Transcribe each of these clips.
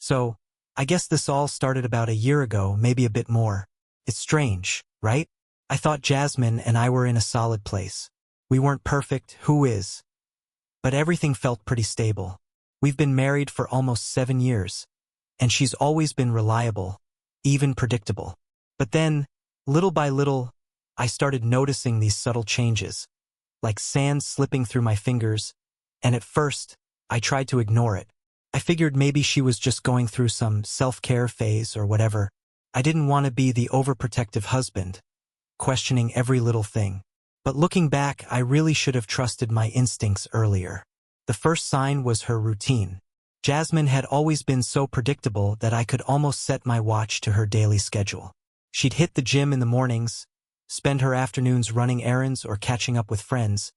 So, I guess this all started about a year ago, maybe a bit more. It's strange, right? I thought Jasmine and I were in a solid place. We weren't perfect, who is? But everything felt pretty stable. We've been married for almost 7 years, and she's always been reliable, even predictable. But then, little by little, I started noticing these subtle changes, like sand slipping through my fingers, and at first, I tried to ignore it. I figured maybe she was just going through some self-care phase or whatever. I didn't want to be the overprotective husband, questioning every little thing. But looking back, I really should have trusted my instincts earlier. The first sign was her routine. Jasmine had always been so predictable that I could almost set my watch to her daily schedule. She'd hit the gym in the mornings, spend her afternoons running errands or catching up with friends,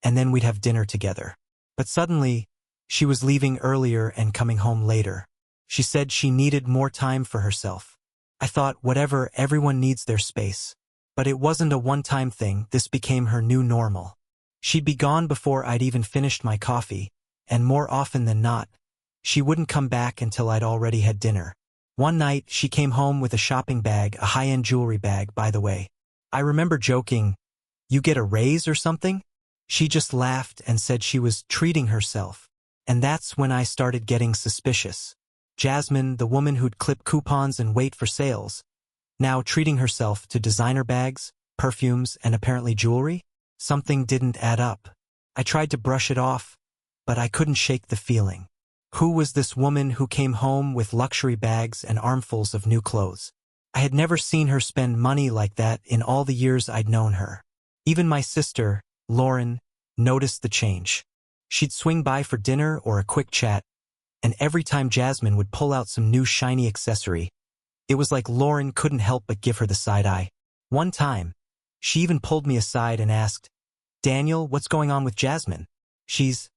and then we'd have dinner together. But suddenly, she was leaving earlier and coming home later. She said she needed more time for herself. I thought, whatever, everyone needs their space. But it wasn't a one-time thing, this became her new normal. She'd be gone before I'd even finished my coffee, and more often than not, she wouldn't come back until I'd already had dinner. One night, she came home with a shopping bag, a high-end jewelry bag, by the way. I remember joking, "You get a raise or something?" She just laughed and said she was treating herself. And that's when I started getting suspicious. Jasmine, the woman who'd clip coupons and wait for sales, now treating herself to designer bags, perfumes, and apparently jewelry? Something didn't add up. I tried to brush it off, but I couldn't shake the feeling. Who was this woman who came home with luxury bags and armfuls of new clothes? I had never seen her spend money like that in all the years I'd known her. Even my sister, Lauren, noticed the change. She'd swing by for dinner or a quick chat, and every time Jasmine would pull out some new shiny accessory, it was like Lauren couldn't help but give her the side eye. One time, she even pulled me aside and asked, "Daniel, what's going on with Jasmine? She's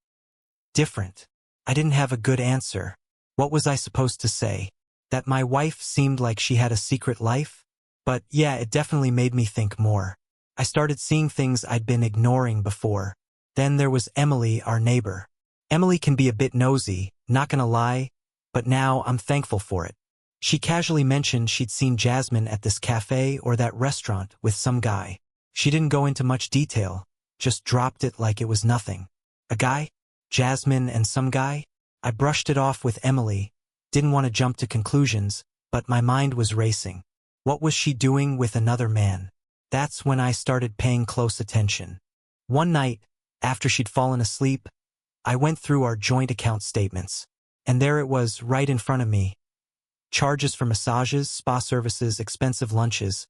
different." I didn't have a good answer. What was I supposed to say? That my wife seemed like she had a secret life? But yeah, it definitely made me think more. I started seeing things I'd been ignoring before. Then there was Emily, our neighbor. Emily can be a bit nosy, not gonna lie, but now I'm thankful for it. She casually mentioned she'd seen Jasmine at this cafe or that restaurant with some guy. She didn't go into much detail, just dropped it like it was nothing. A guy? Jasmine and some guy? I brushed it off with Emily, didn't want to jump to conclusions, but my mind was racing. What was she doing with another man? That's when I started paying close attention. One night, after she'd fallen asleep, I went through our joint account statements, and there it was right in front of me. Charges for massages, spa services, expensive lunches,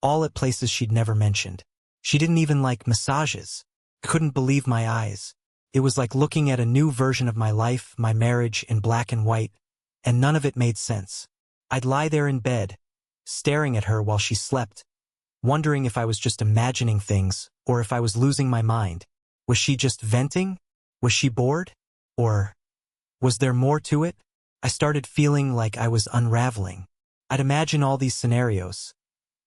all at places she'd never mentioned. She didn't even like massages. Couldn't believe my eyes. It was like looking at a new version of my life, my marriage, in black and white, and none of it made sense. I'd lie there in bed, staring at her while she slept, wondering if I was just imagining things or if I was losing my mind. Was she just venting? Was she bored? Or was there more to it? I started feeling like I was unraveling. I'd imagine all these scenarios.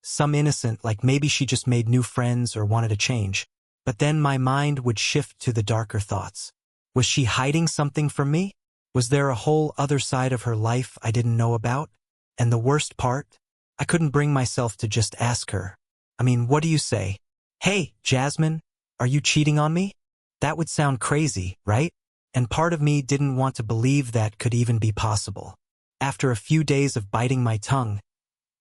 Some innocent, like maybe she just made new friends or wanted to change. But then my mind would shift to the darker thoughts. Was she hiding something from me? Was there a whole other side of her life I didn't know about? And the worst part? I couldn't bring myself to just ask her. I mean, what do you say? "Hey, Jasmine, are you cheating on me?" That would sound crazy, right? And part of me didn't want to believe that could even be possible. After a few days of biting my tongue,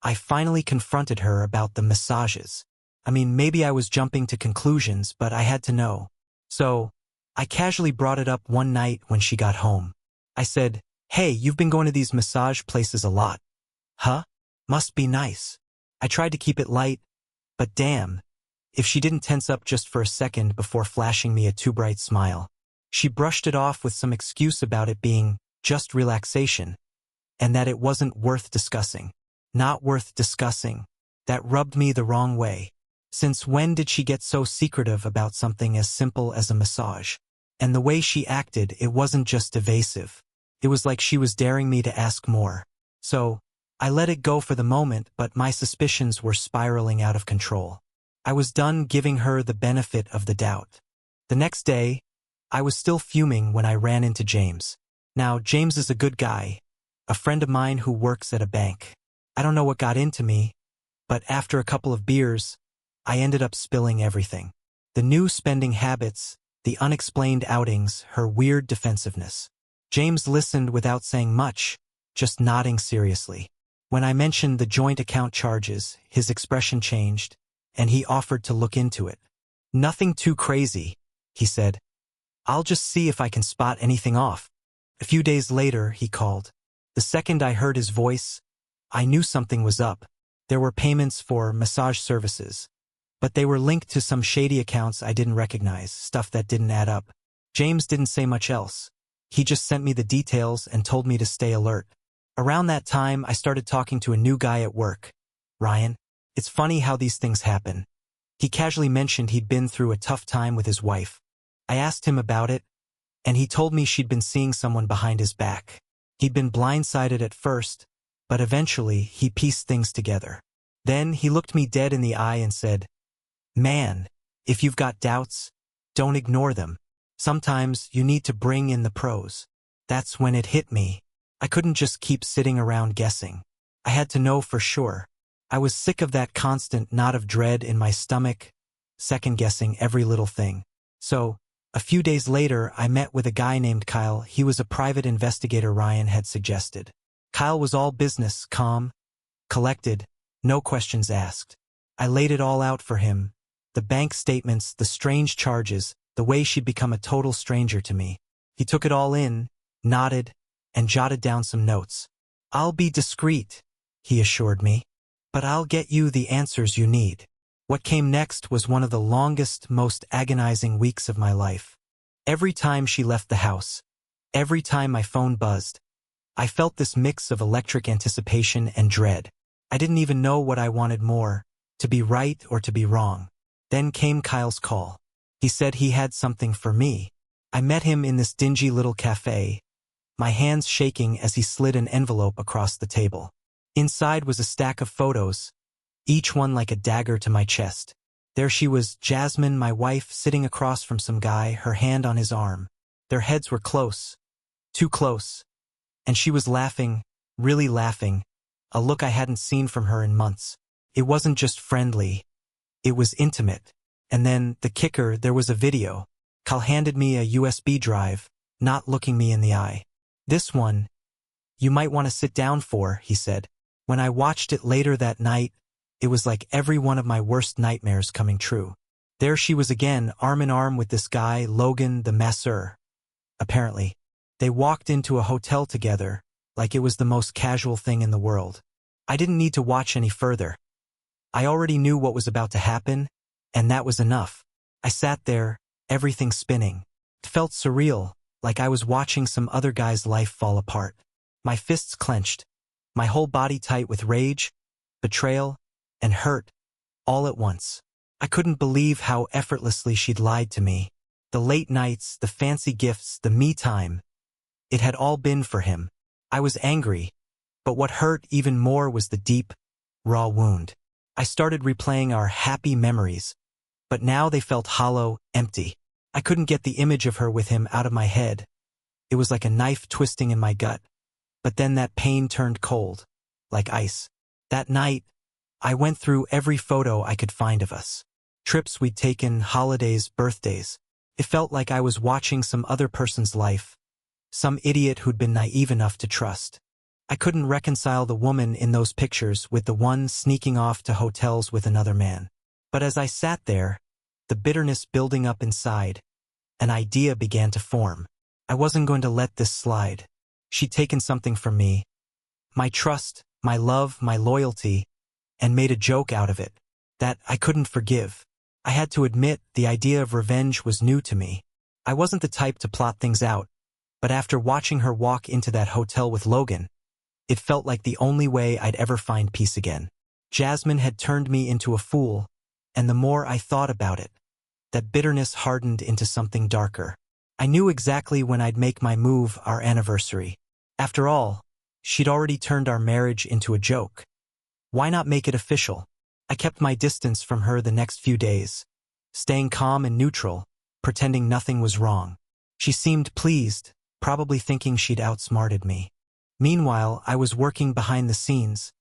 I finally confronted her about the massages. I mean, maybe I was jumping to conclusions, but I had to know. So, I casually brought it up one night when she got home. I said, "Hey, you've been going to these massage places a lot." "Huh? Must be nice." I tried to keep it light, but damn, if she didn't tense up just for a second before flashing me a too bright smile. She brushed it off with some excuse about it being just relaxation, and that it wasn't worth discussing. Not worth discussing. That rubbed me the wrong way. Since when did she get so secretive about something as simple as a massage? And the way she acted, it wasn't just evasive. It was like she was daring me to ask more. So, I let it go for the moment, but my suspicions were spiraling out of control. I was done giving her the benefit of the doubt. The next day, I was still fuming when I ran into James. Now, James is a good guy, a friend of mine who works at a bank. I don't know what got into me, but after a couple of beers, I ended up spilling everything. The new spending habits, the unexplained outings, her weird defensiveness. James listened without saying much, just nodding seriously. When I mentioned the joint account charges, his expression changed, and he offered to look into it. Nothing too crazy, he said. I'll just see if I can spot anything off. A few days later, he called. The second I heard his voice, I knew something was up. There were payments for massage services, but they were linked to some shady accounts I didn't recognize, stuff that didn't add up. James didn't say much else. He just sent me the details and told me to stay alert. Around that time, I started talking to a new guy at work. Ryan. It's funny how these things happen. He casually mentioned he'd been through a tough time with his wife. I asked him about it, and he told me she'd been seeing someone behind his back. He'd been blindsided at first, but eventually he pieced things together. Then he looked me dead in the eye and said, "Man, if you've got doubts, don't ignore them. Sometimes you need to bring in the pros." That's when it hit me. I couldn't just keep sitting around guessing. I had to know for sure. I was sick of that constant knot of dread in my stomach, second-guessing every little thing. So, a few days later, I met with a guy named Kyle. He was a private investigator Ryan had suggested. Kyle was all business, calm, collected, no questions asked. I laid it all out for him. The bank statements, the strange charges, the way she'd become a total stranger to me. He took it all in, nodded, and jotted down some notes. "I'll be discreet," he assured me, "but I'll get you the answers you need." What came next was one of the longest, most agonizing weeks of my life. Every time she left the house, every time my phone buzzed, I felt this mix of electric anticipation and dread. I didn't even know what I wanted more, to be right or to be wrong. Then came Kyle's call. He said he had something for me. I met him in this dingy little cafe, my hands shaking as he slid an envelope across the table. Inside was a stack of photos, each one like a dagger to my chest. There she was, Jasmine, my wife, sitting across from some guy, her hand on his arm. Their heads were close, too close, and she was laughing, really laughing, a look I hadn't seen from her in months. It wasn't just friendly, it was intimate. And then, the kicker, there was a video. Kyle handed me a USB drive, not looking me in the eye. "This one, you might want to sit down for," he said. When I watched it later that night, it was like every one of my worst nightmares coming true. There she was again, arm in arm with this guy, Logan, the masseur. Apparently, they walked into a hotel together, like it was the most casual thing in the world. I didn't need to watch any further. I already knew what was about to happen, and that was enough. I sat there, everything spinning. It felt surreal, like I was watching some other guy's life fall apart. My fists clenched, my whole body tight with rage, betrayal, and hurt, all at once. I couldn't believe how effortlessly she'd lied to me. The late nights, the fancy gifts, the me time. It had all been for him. I was angry, but what hurt even more was the deep, raw wound. I started replaying our happy memories, but now they felt hollow, empty. I couldn't get the image of her with him out of my head. It was like a knife twisting in my gut. But then that pain turned cold, like ice. That night, I went through every photo I could find of us. Trips we'd taken, holidays, birthdays. It felt like I was watching some other person's life, some idiot who'd been naive enough to trust. I couldn't reconcile the woman in those pictures with the one sneaking off to hotels with another man. But as I sat there, the bitterness building up inside, an idea began to form. I wasn't going to let this slide. She'd taken something from me, my trust, my love, my loyalty, and made a joke out of it. That I couldn't forgive. I had to admit, the idea of revenge was new to me. I wasn't the type to plot things out, but after watching her walk into that hotel with Logan, it felt like the only way I'd ever find peace again. Jasmine had turned me into a fool, and the more I thought about it, that bitterness hardened into something darker. I knew exactly when I'd make my move, our anniversary. After all, she'd already turned our marriage into a joke. Why not make it official? I kept my distance from her the next few days, staying calm and neutral, pretending nothing was wrong. She seemed pleased, probably thinking she'd outsmarted me. Meanwhile, I was working behind the scenes,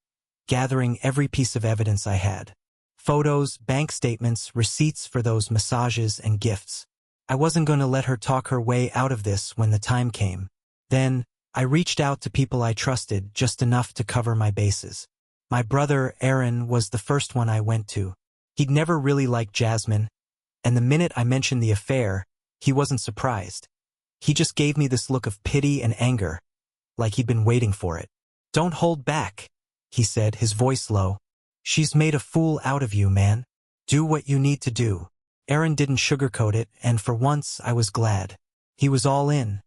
gathering every piece of evidence I had. Photos, bank statements, receipts for those massages and gifts. I wasn't going to let her talk her way out of this when the time came. Then, I reached out to people I trusted just enough to cover my bases. My brother, Aaron, was the first one I went to. He'd never really liked Jasmine, and the minute I mentioned the affair, he wasn't surprised. He just gave me this look of pity and anger, like he'd been waiting for it. "Don't hold back," he said, his voice low. "She's made a fool out of you, man. Do what you need to do." Aaron didn't sugarcoat it, and for once I was glad. He was all in,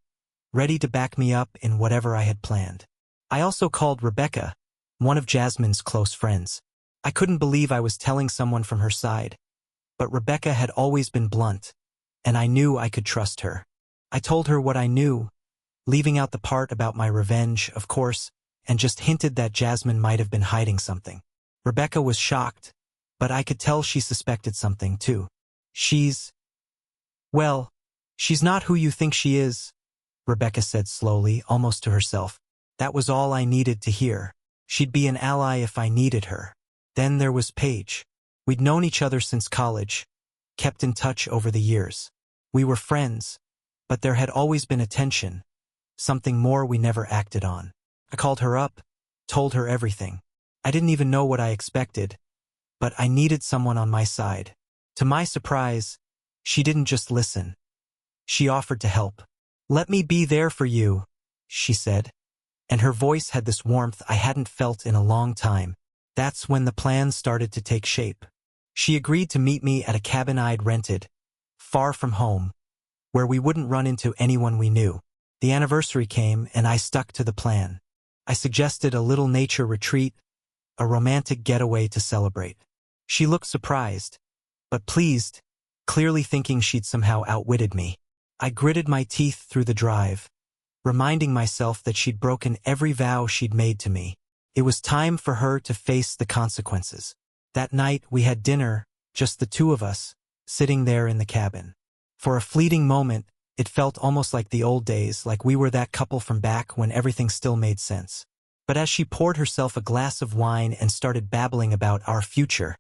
ready to back me up in whatever I had planned. I also called Rebecca, one of Jasmine's close friends. I couldn't believe I was telling someone from her side, but Rebecca had always been blunt, and I knew I could trust her. I told her what I knew, leaving out the part about my revenge, of course, and just hinted that Jasmine might have been hiding something. Rebecca was shocked, but I could tell she suspected something, too. Well, she's not who you think she is," Rebecca said slowly, almost to herself. "That was all I needed to hear. She'd be an ally if I needed her." Then there was Paige. We'd known each other since college, kept in touch over the years. We were friends, but there had always been a tension, something more we never acted on. I called her up, told her everything. I didn't even know what I expected, but I needed someone on my side. To my surprise, she didn't just listen. She offered to help. "Let me be there for you," she said, and her voice had this warmth I hadn't felt in a long time. That's when the plan started to take shape. She agreed to meet me at a cabin I'd rented, far from home, where we wouldn't run into anyone we knew. The anniversary came, and I stuck to the plan. I suggested a little nature retreat, a romantic getaway to celebrate. She looked surprised, but pleased, clearly thinking she'd somehow outwitted me. I gritted my teeth through the drive, reminding myself that she'd broken every vow she'd made to me. It was time for her to face the consequences. That night we had dinner, just the two of us, sitting there in the cabin. For a fleeting moment, it felt almost like the old days, like we were that couple from back when everything still made sense. But as she poured herself a glass of wine and started babbling about our future,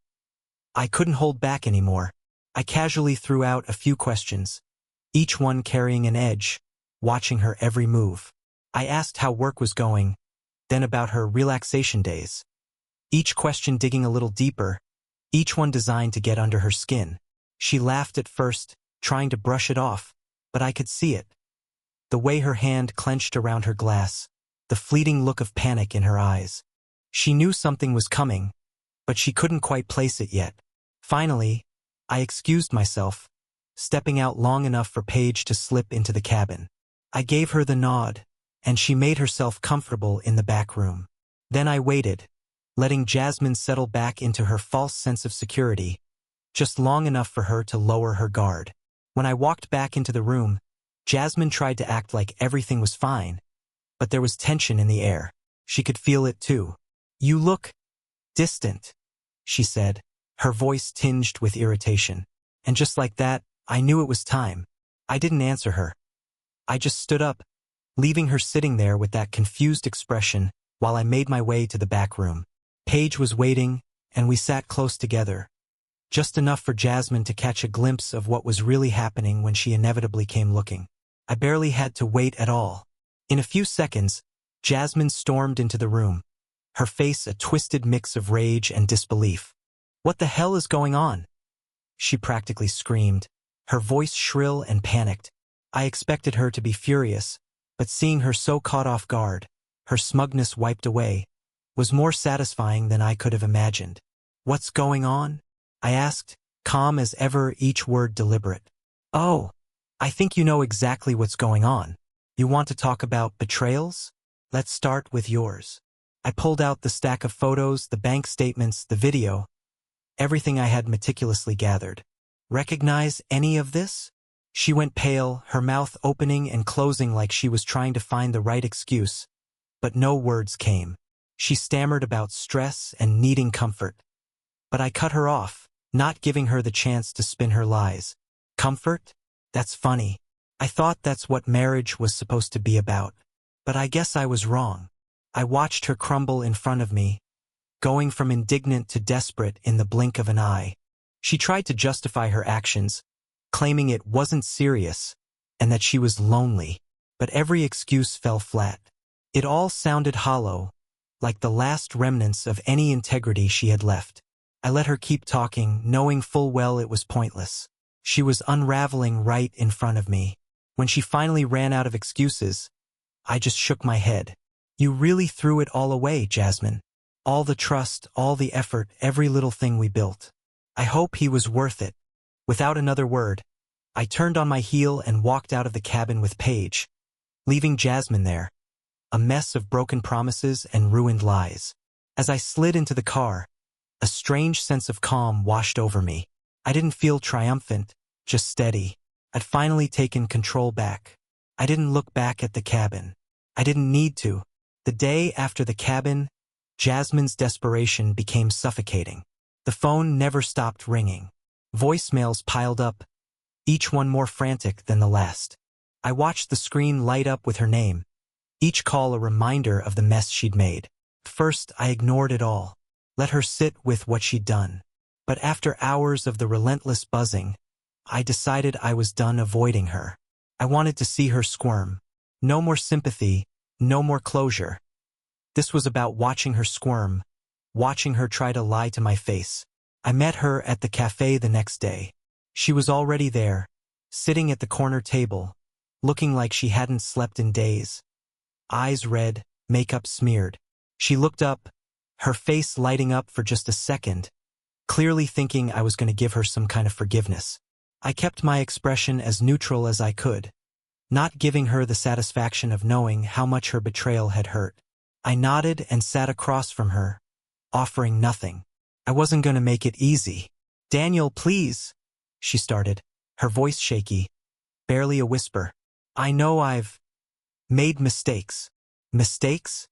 I couldn't hold back anymore. I casually threw out a few questions, each one carrying an edge, watching her every move. I asked how work was going, then about her relaxation days. Each question digging a little deeper, each one designed to get under her skin. She laughed at first, trying to brush it off, but I could see it. The way her hand clenched around her glass, the fleeting look of panic in her eyes. She knew something was coming, but she couldn't quite place it yet. Finally, I excused myself, stepping out long enough for Paige to slip into the cabin. I gave her the nod, and she made herself comfortable in the back room. Then I waited, letting Jasmine settle back into her false sense of security, just long enough for her to lower her guard. When I walked back into the room, Jasmine tried to act like everything was fine, but there was tension in the air. She could feel it too. "You look distant," she said, her voice tinged with irritation. And just like that, I knew it was time. I didn't answer her. I just stood up, leaving her sitting there with that confused expression while I made my way to the back room. Paige was waiting, and we sat close together, just enough for Jasmine to catch a glimpse of what was really happening when she inevitably came looking. I barely had to wait at all. In a few seconds, Jasmine stormed into the room, her face a twisted mix of rage and disbelief. "What the hell is going on?" she practically screamed, her voice shrill and panicked. I expected her to be furious, but seeing her so caught off guard, her smugness wiped away, was more satisfying than I could have imagined. "What's going on?" I asked, calm as ever, each word deliberate. "Oh, I think you know exactly what's going on. You want to talk about betrayals? Let's start with yours." I pulled out the stack of photos, the bank statements, the video, everything I had meticulously gathered. "Recognize any of this?" She went pale, her mouth opening and closing like she was trying to find the right excuse, but no words came. She stammered about stress and needing comfort. But I cut her off, not giving her the chance to spin her lies. "Comfort? That's funny. I thought that's what marriage was supposed to be about. But I guess I was wrong. I watched her crumble in front of me, going from indignant to desperate in the blink of an eye. She tried to justify her actions, claiming it wasn't serious and that she was lonely, but every excuse fell flat. It all sounded hollow, like the last remnants of any integrity she had left. I let her keep talking, knowing full well it was pointless. She was unraveling right in front of me. When she finally ran out of excuses, I just shook my head. You really threw it all away, Jasmine. All the trust, all the effort, every little thing we built. I hope he was worth it. Without another word, I turned on my heel and walked out of the cabin with Paige, leaving Jasmine there, a mess of broken promises and ruined lies. As I slid into the car, a strange sense of calm washed over me. I didn't feel triumphant, just steady. I'd finally taken control back. I didn't look back at the cabin. I didn't need to. The day after the cabin, Jasmine's desperation became suffocating. The phone never stopped ringing. Voicemails piled up, each one more frantic than the last. I watched the screen light up with her name, each call a reminder of the mess she'd made. First, I ignored it all, let her sit with what she'd done. But after hours of the relentless buzzing, I decided I was done avoiding her. I wanted to see her squirm. No more sympathy, no more closure. This was about watching her squirm, watching her try to lie to my face. I met her at the cafe the next day. She was already there, sitting at the corner table, looking like she hadn't slept in days. Eyes red, makeup smeared. She looked up, her face lighting up for just a second, clearly thinking I was going to give her some kind of forgiveness. I kept my expression as neutral as I could, not giving her the satisfaction of knowing how much her betrayal had hurt. I nodded and sat across from her, offering nothing. I wasn't going to make it easy. Daniel, please, she started, her voice shaky, barely a whisper. I know I've made mistakes. Mistakes?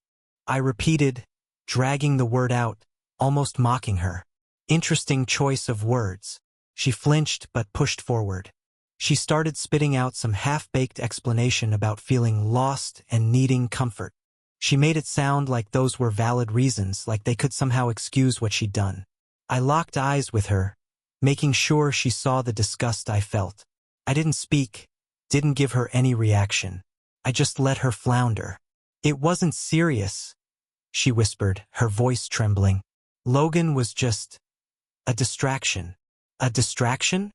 I repeated, dragging the word out, almost mocking her. Interesting choice of words. She flinched but pushed forward. She started spitting out some half-baked explanation about feeling lost and needing comfort. She made it sound like those were valid reasons, like they could somehow excuse what she'd done. I locked eyes with her, making sure she saw the disgust I felt. I didn't speak, didn't give her any reaction. I just let her flounder. It wasn't serious, she whispered, her voice trembling. Logan was just a distraction. A distraction?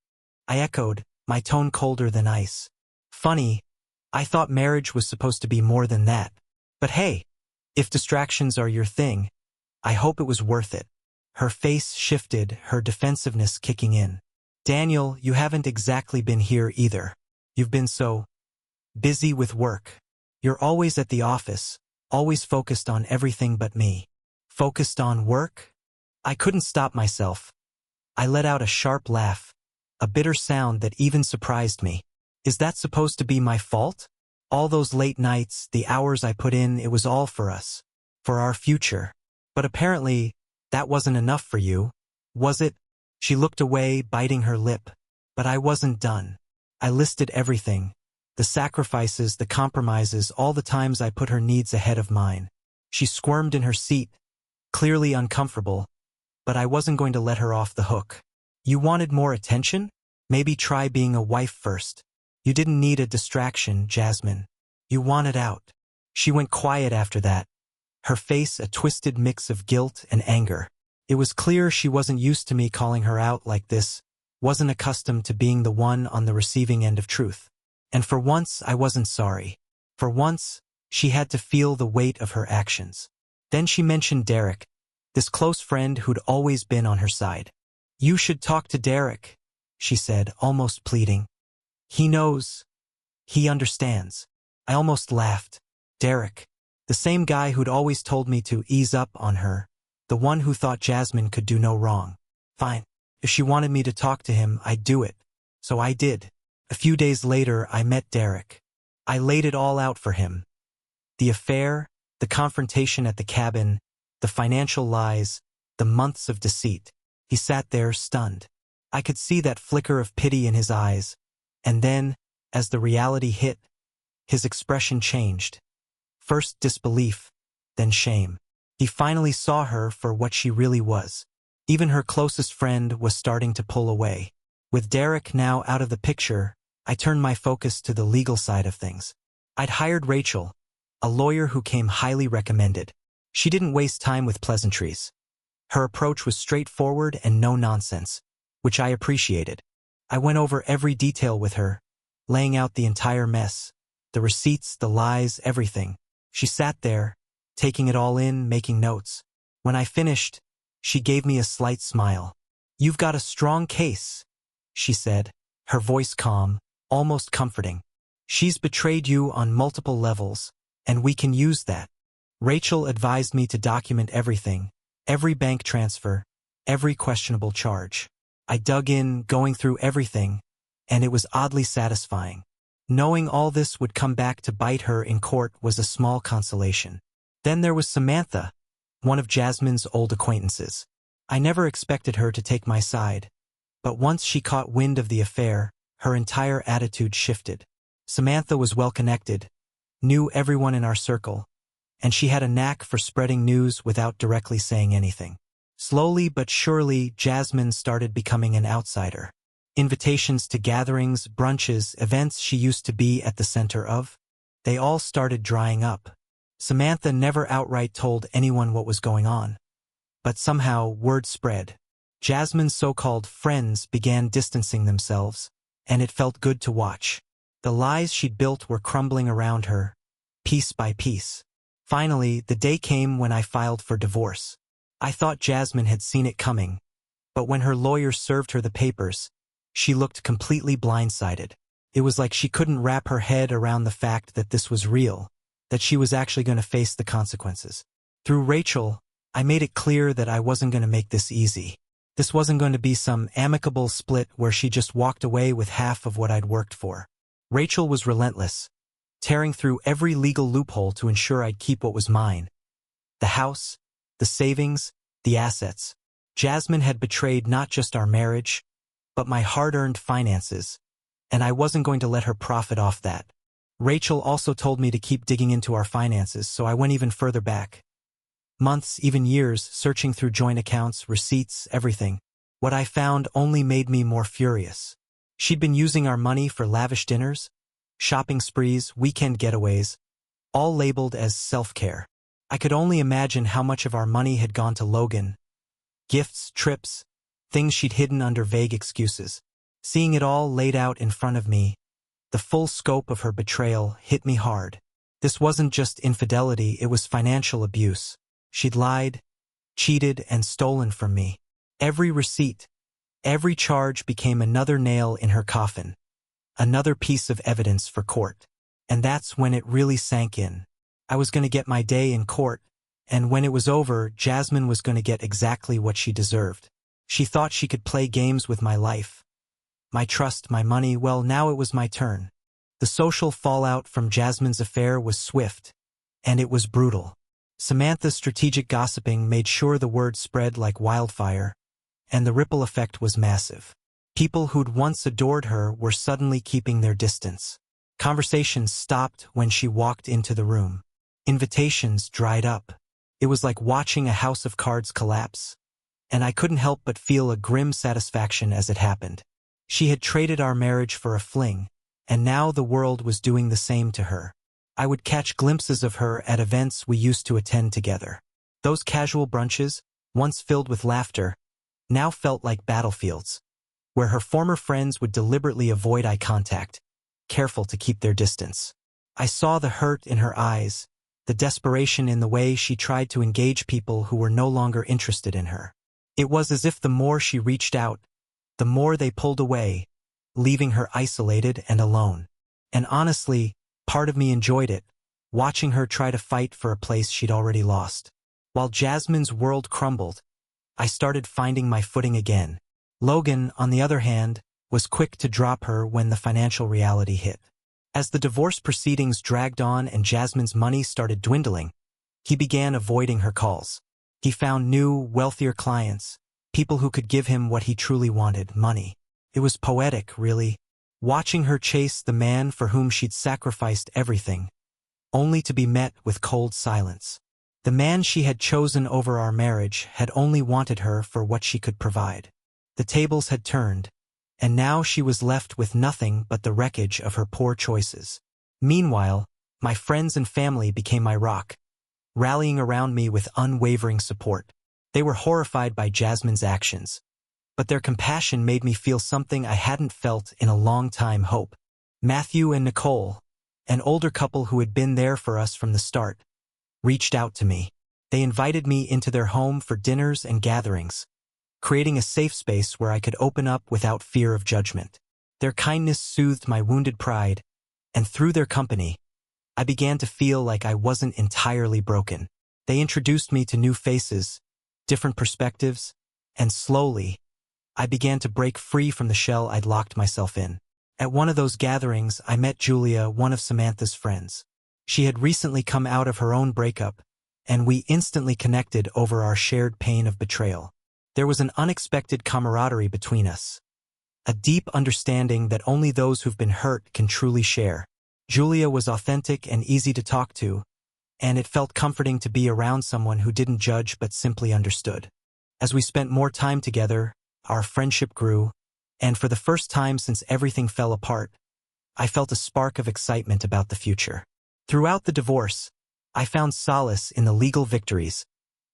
I echoed, my tone colder than ice. Funny, I thought marriage was supposed to be more than that. But hey, if distractions are your thing, I hope it was worth it. Her face shifted, her defensiveness kicking in. Daniel, you haven't exactly been here either. You've been so busy with work. You're always at the office, always focused on everything but me. Focused on work? I couldn't stop myself. I let out a sharp laugh, a bitter sound that even surprised me. Is that supposed to be my fault? All those late nights, the hours I put in, it was all for us, for our future. But apparently, that wasn't enough for you, was it? She looked away, biting her lip. But I wasn't done. I listed everything, the sacrifices, the compromises, all the times I put her needs ahead of mine. She squirmed in her seat, clearly uncomfortable, but I wasn't going to let her off the hook. You wanted more attention? Maybe try being a wife first. You didn't need a distraction, Jasmine. You wanted out. She went quiet after that, her face a twisted mix of guilt and anger. It was clear she wasn't used to me calling her out like this, wasn't accustomed to being the one on the receiving end of truth. And for once, I wasn't sorry. For once, she had to feel the weight of her actions. Then she mentioned Derek, this close friend who'd always been on her side. You should talk to Derek, she said, almost pleading. He knows. He understands. I almost laughed. Derek, the same guy who'd always told me to ease up on her, the one who thought Jasmine could do no wrong. Fine. If she wanted me to talk to him, I'd do it. So I did. A few days later, I met Derek. I laid it all out for him. The affair, the confrontation at the cabin, the financial lies, the months of deceit. He sat there stunned. I could see that flicker of pity in his eyes. And then, as the reality hit, his expression changed. First disbelief, then shame. He finally saw her for what she really was. Even her closest friend was starting to pull away. With Derek now out of the picture, I turned my focus to the legal side of things. I'd hired Rachel, a lawyer who came highly recommended. She didn't waste time with pleasantries. Her approach was straightforward and no nonsense, which I appreciated. I went over every detail with her, laying out the entire mess, the receipts, the lies, everything. She sat there, taking it all in, making notes. When I finished, she gave me a slight smile. "You've got a strong case," she said, her voice calm, almost comforting. "She's betrayed you on multiple levels, and we can use that." Rachel advised me to document everything, every bank transfer, every questionable charge. I dug in, going through everything, and it was oddly satisfying. Knowing all this would come back to bite her in court was a small consolation. Then there was Samantha, one of Jasmine's old acquaintances. I never expected her to take my side, but once she caught wind of the affair, her entire attitude shifted. Samantha was well connected, knew everyone in our circle, and she had a knack for spreading news without directly saying anything. Slowly but surely, Jasmine started becoming an outsider. Invitations to gatherings, brunches, events she used to be at the center of, they all started drying up. Samantha never outright told anyone what was going on, but somehow word spread. Jasmine's so-called friends began distancing themselves, and it felt good to watch. The lies she'd built were crumbling around her, piece by piece. Finally, the day came when I filed for divorce. I thought Jasmine had seen it coming, but when her lawyer served her the papers, she looked completely blindsided. It was like she couldn't wrap her head around the fact that this was real, that she was actually going to face the consequences. Through Rachel, I made it clear that I wasn't going to make this easy. This wasn't going to be some amicable split where she just walked away with half of what I'd worked for. Rachel was relentless, tearing through every legal loophole to ensure I'd keep what was mine. The house, the savings, the assets. Jasmine had betrayed not just our marriage, but my hard-earned finances, and I wasn't going to let her profit off that. Rachel also told me to keep digging into our finances, so I went even further back. Months, even years, searching through joint accounts, receipts, everything. What I found only made me more furious. She'd been using our money for lavish dinners, shopping sprees, weekend getaways, all labeled as self-care. I could only imagine how much of our money had gone to Logan. Gifts, trips, things she'd hidden under vague excuses. Seeing it all laid out in front of me, the full scope of her betrayal hit me hard. This wasn't just infidelity, it was financial abuse. She'd lied, cheated, and stolen from me. Every receipt, every charge became another nail in her coffin, another piece of evidence for court. And that's when it really sank in. I was going to get my day in court, and when it was over, Jasmine was going to get exactly what she deserved. She thought she could play games with my life, my trust, my money. Well, now it was my turn. The social fallout from Jasmine's affair was swift, and it was brutal. Samantha's strategic gossiping made sure the word spread like wildfire, and the ripple effect was massive. People who'd once adored her were suddenly keeping their distance. Conversations stopped when she walked into the room. Invitations dried up. It was like watching a house of cards collapse, and I couldn't help but feel a grim satisfaction as it happened. She had traded our marriage for a fling, and now the world was doing the same to her. I would catch glimpses of her at events we used to attend together. Those casual brunches, once filled with laughter, now felt like battlefields, where her former friends would deliberately avoid eye contact, careful to keep their distance. I saw the hurt in her eyes, the desperation in the way she tried to engage people who were no longer interested in her. It was as if the more she reached out, the more they pulled away, leaving her isolated and alone. And honestly, part of me enjoyed it, watching her try to fight for a place she'd already lost. While Jasmine's world crumbled, I started finding my footing again. Logan, on the other hand, was quick to drop her when the financial reality hit. As the divorce proceedings dragged on and Jasmine's money started dwindling, he began avoiding her calls. He found new, wealthier clients, people who could give him what he truly wanted, money. It was poetic, really, watching her chase the man for whom she'd sacrificed everything, only to be met with cold silence. The man she had chosen over our marriage had only wanted her for what she could provide. The tables had turned, and now she was left with nothing but the wreckage of her poor choices. Meanwhile, my friends and family became my rock, rallying around me with unwavering support. They were horrified by Jasmine's actions, but their compassion made me feel something I hadn't felt in a long time: hope. Matthew and Nicole, an older couple who had been there for us from the start, reached out to me. They invited me into their home for dinners and gatherings, creating a safe space where I could open up without fear of judgment. Their kindness soothed my wounded pride, and through their company, I began to feel like I wasn't entirely broken. They introduced me to new faces, different perspectives, and slowly, I began to break free from the shell I'd locked myself in. At one of those gatherings, I met Julia, one of Samantha's friends. She had recently come out of her own breakup, and we instantly connected over our shared pain of betrayal. There was an unexpected camaraderie between us, a deep understanding that only those who've been hurt can truly share. Julia was authentic and easy to talk to, and it felt comforting to be around someone who didn't judge but simply understood. As we spent more time together, our friendship grew, and for the first time since everything fell apart, I felt a spark of excitement about the future. Throughout the divorce, I found solace in the legal victories,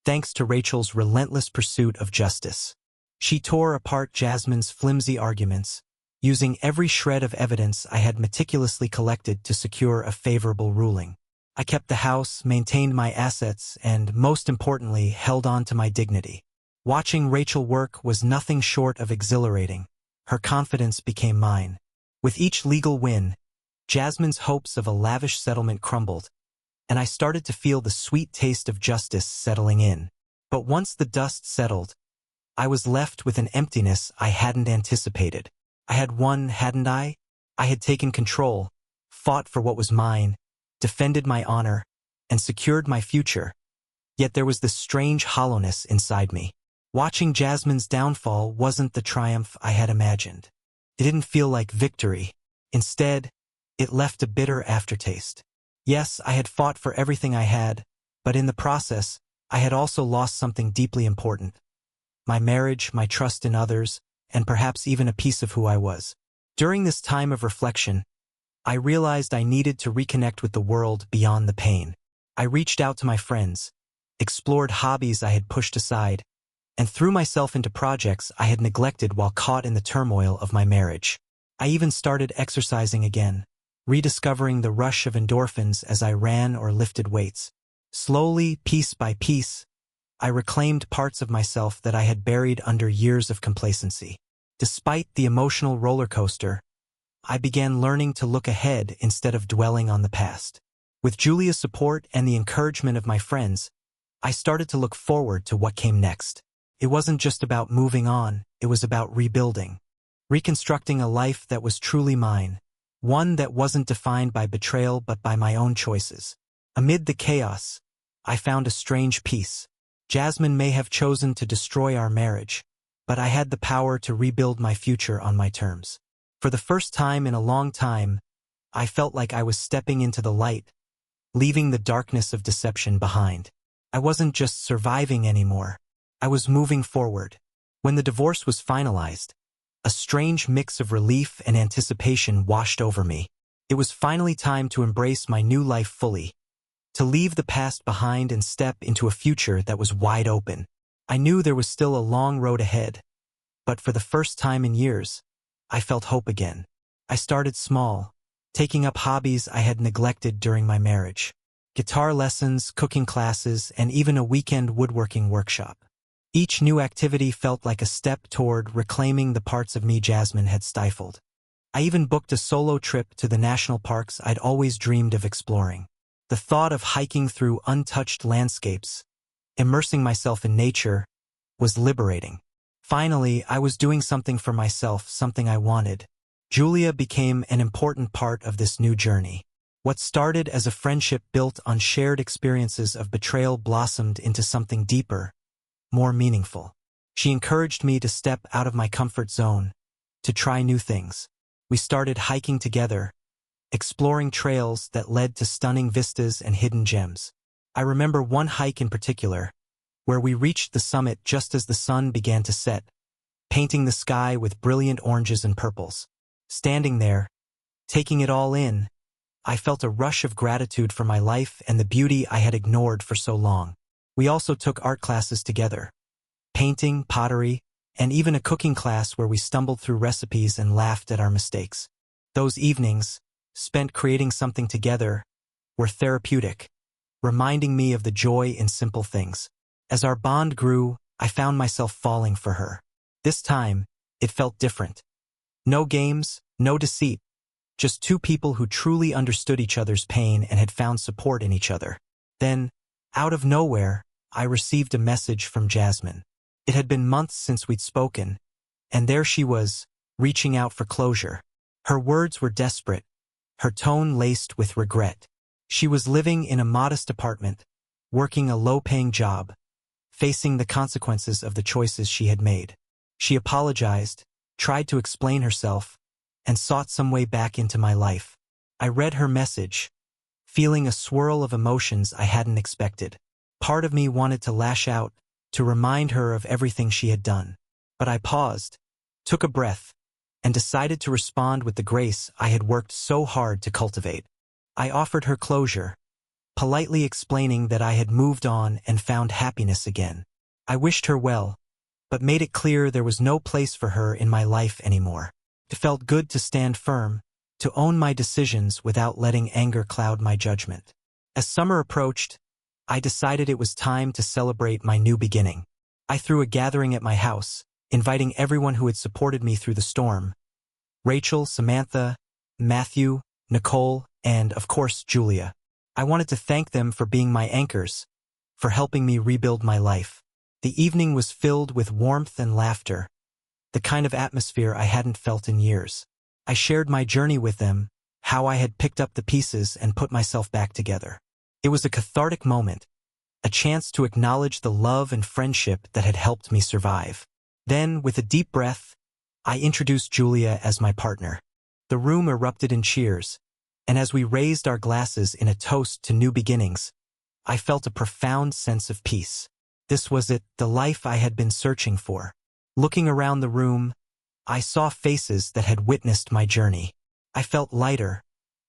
thanks to Rachel's relentless pursuit of justice. She tore apart Jasmine's flimsy arguments, using every shred of evidence I had meticulously collected to secure a favorable ruling. I kept the house, maintained my assets, and, most importantly, held on to my dignity. Watching Rachel work was nothing short of exhilarating. Her confidence became mine. With each legal win, Jasmine's hopes of a lavish settlement crumbled, and I started to feel the sweet taste of justice settling in. But once the dust settled, I was left with an emptiness I hadn't anticipated. I had won, hadn't I? I had taken control, fought for what was mine, defended my honor, and secured my future. Yet there was this strange hollowness inside me. Watching Jasmine's downfall wasn't the triumph I had imagined. It didn't feel like victory. Instead, it left a bitter aftertaste. Yes, I had fought for everything I had, but in the process, I had also lost something deeply important: my marriage, my trust in others, and perhaps even a piece of who I was. During this time of reflection, I realized I needed to reconnect with the world beyond the pain. I reached out to my friends, explored hobbies I had pushed aside, and threw myself into projects I had neglected while caught in the turmoil of my marriage. I even started exercising again, rediscovering the rush of endorphins as I ran or lifted weights. Slowly, piece by piece, I reclaimed parts of myself that I had buried under years of complacency. Despite the emotional roller coaster, I began learning to look ahead instead of dwelling on the past. With Julia's support and the encouragement of my friends, I started to look forward to what came next. It wasn't just about moving on, it was about rebuilding, reconstructing a life that was truly mine, one that wasn't defined by betrayal but by my own choices. Amid the chaos, I found a strange peace. Jasmine may have chosen to destroy our marriage, but I had the power to rebuild my future on my terms. For the first time in a long time, I felt like I was stepping into the light, leaving the darkness of deception behind. I wasn't just surviving anymore. I was moving forward. When the divorce was finalized, a strange mix of relief and anticipation washed over me. It was finally time to embrace my new life fully, to leave the past behind and step into a future that was wide open. I knew there was still a long road ahead, but for the first time in years, I felt hope again. I started small, taking up hobbies I had neglected during my marriage: guitar lessons, cooking classes, and even a weekend woodworking workshop. Each new activity felt like a step toward reclaiming the parts of me Jasmine had stifled. I even booked a solo trip to the national parks I'd always dreamed of exploring. The thought of hiking through untouched landscapes, immersing myself in nature, was liberating. Finally, I was doing something for myself, something I wanted. Julia became an important part of this new journey. What started as a friendship built on shared experiences of betrayal blossomed into something deeper, more meaningful. She encouraged me to step out of my comfort zone, to try new things. We started hiking together, exploring trails that led to stunning vistas and hidden gems. I remember one hike in particular, where we reached the summit just as the sun began to set, painting the sky with brilliant oranges and purples. Standing there, taking it all in, I felt a rush of gratitude for my life and the beauty I had ignored for so long. We also took art classes together, painting, pottery, and even a cooking class where we stumbled through recipes and laughed at our mistakes. Those evenings, spent creating something together, were therapeutic, reminding me of the joy in simple things. As our bond grew, I found myself falling for her. This time, it felt different. No games, no deceit, just two people who truly understood each other's pain and had found support in each other. Then, out of nowhere, I received a message from Jasmine. It had been months since we'd spoken, and there she was, reaching out for closure. Her words were desperate, her tone laced with regret. She was living in a modest apartment, working a low-paying job, facing the consequences of the choices she had made. She apologized, tried to explain herself, and sought some way back into my life. I read her message, feeling a swirl of emotions I hadn't expected. Part of me wanted to lash out, to remind her of everything she had done. But I paused, took a breath, and decided to respond with the grace I had worked so hard to cultivate. I offered her closure, politely explaining that I had moved on and found happiness again. I wished her well, but made it clear there was no place for her in my life anymore. It felt good to stand firm, to own my decisions without letting anger cloud my judgment. As summer approached, I decided it was time to celebrate my new beginning. I threw a gathering at my house, inviting everyone who had supported me through the storm. Rachel, Samantha, Matthew, Nicole, and, of course, Julia. I wanted to thank them for being my anchors, for helping me rebuild my life. The evening was filled with warmth and laughter, the kind of atmosphere I hadn't felt in years. I shared my journey with them, how I had picked up the pieces and put myself back together. It was a cathartic moment, a chance to acknowledge the love and friendship that had helped me survive. Then, with a deep breath, I introduced Julia as my partner. The room erupted in cheers, and as we raised our glasses in a toast to new beginnings, I felt a profound sense of peace. This was it, the life I had been searching for. Looking around the room, I saw faces that had witnessed my journey. I felt lighter,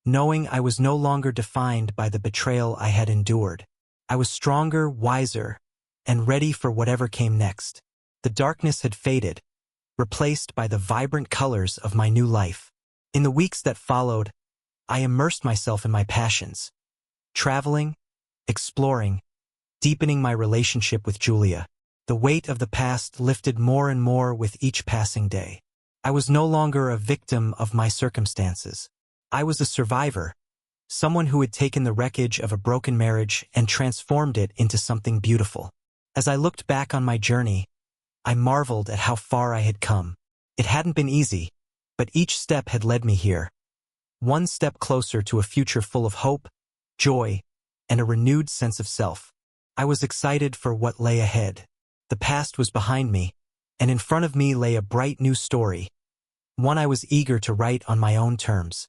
knowing I was no longer defined by the betrayal I had endured. I was stronger, wiser, and ready for whatever came next. The darkness had faded, replaced by the vibrant colors of my new life. In the weeks that followed, I immersed myself in my passions, traveling, exploring, deepening my relationship with Julia. The weight of the past lifted more and more with each passing day. I was no longer a victim of my circumstances. I was a survivor, someone who had taken the wreckage of a broken marriage and transformed it into something beautiful. As I looked back on my journey, I marveled at how far I had come. It hadn't been easy, but each step had led me here. One step closer to a future full of hope, joy, and a renewed sense of self. I was excited for what lay ahead. The past was behind me, and in front of me lay a bright new story, one I was eager to write on my own terms.